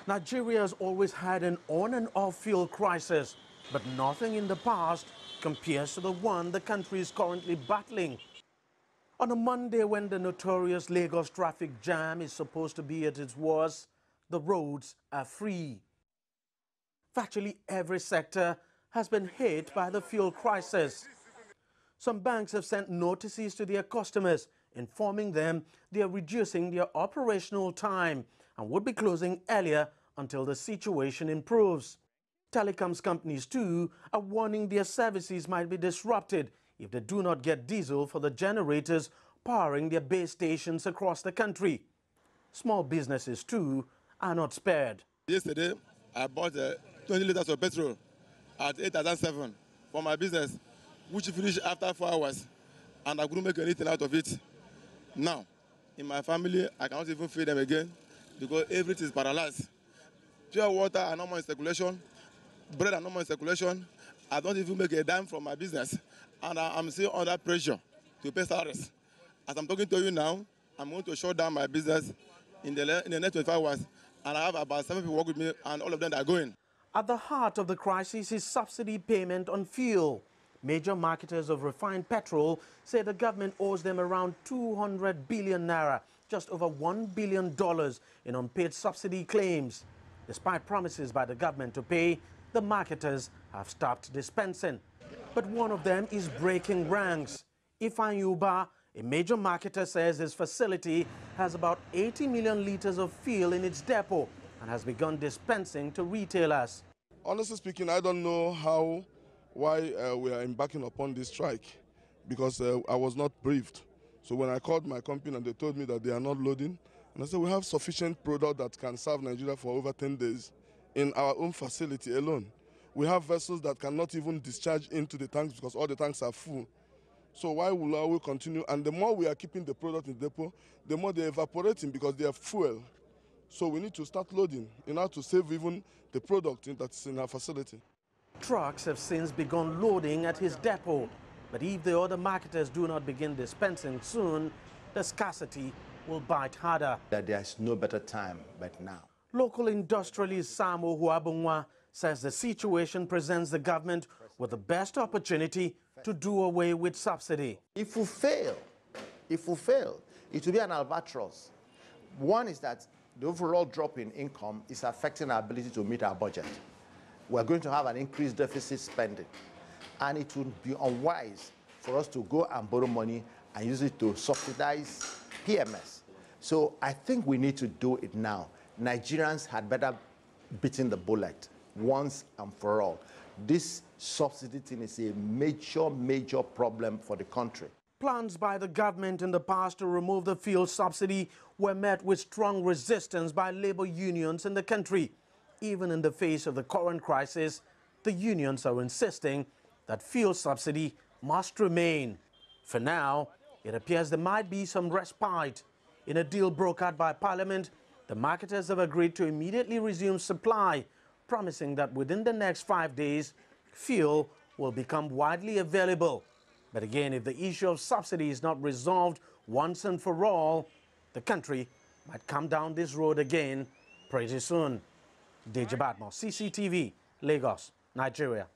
Nigeria has always had an on and off fuel crisis, but nothing in the past compares to the one the country is currently battling. On a Monday when the notorious Lagos traffic jam is supposed to be at its worst, the roads are free. Virtually every sector has been hit by the fuel crisis. Some banks have sent notices to their customers informing them they are reducing their operational time and would be closing earlier until the situation improves. Telecoms companies too are warning their services might be disrupted if they do not get diesel for the generators powering their base stations across the country. Small businesses too are not spared. Yesterday, I bought 20 liters of petrol at 8,007 for my business, which finished after 4 hours, and I couldn't make anything out of it. Now, in my family, I cannot even feed them again because everything is paralyzed. Pure water are no more in circulation, bread are no more in circulation. I don't even make a dime from my business, and I'm still under pressure to pay salaries. As I'm talking to you now, I'm going to shut down my business in the next 25 hours, and I have about 7 people work with me, and all of them are going. At the heart of the crisis is subsidy payment on fuel. Major marketers of refined petrol say the government owes them around 200 billion naira, just over $1 billion in unpaid subsidy claims. Despite promises by the government to pay, the marketers have stopped dispensing. But one of them is breaking ranks. Ifanyuba, a major marketer, says his facility has about 80 million liters of fuel in its depot and has begun dispensing to retailers. Honestly speaking, I don't know why we are embarking upon this strike, because I was not briefed. So when I called my company and they told me that they are not loading, and I said we have sufficient product that can serve Nigeria for over 10 days in our own facility alone. We have vessels that cannot even discharge into the tanks because all the tanks are full. So why will we continue? And the more we are keeping the product in the depot, the more they're evaporating because they are fuel. So we need to start loading in order to save even the product that's in our facility. Trucks have since begun loading at his depot, but if the other marketers do not begin dispensing soon, the scarcity will bite harder. That there's no better time but now. Local industrialist Samo Huabungwa says the situation presents the government with the best opportunity to do away with subsidy. If we fail, it will be an albatross. One is that the overall drop in income is affecting our ability to meet our budget. We're going to have an increased deficit spending, and it would be unwise for us to go and borrow money and use it to subsidize PMS. So I think we need to do it now. Nigerians had better beaten the bullet once and for all. This subsidy thing is a major problem for the country. Plans by the government in the past to remove the fuel subsidy were met with strong resistance by labor unions in the country. Even in the face of the current crisis, the unions are insisting that fuel subsidy must remain. For now, it appears there might be some respite. In a deal brokered by Parliament, the marketers have agreed to immediately resume supply, promising that within the next 5 days, fuel will become widely available. But again, if the issue of subsidy is not resolved once and for all, the country might come down this road again pretty soon. Deji Badmo, CCTV, Lagos, Nigeria.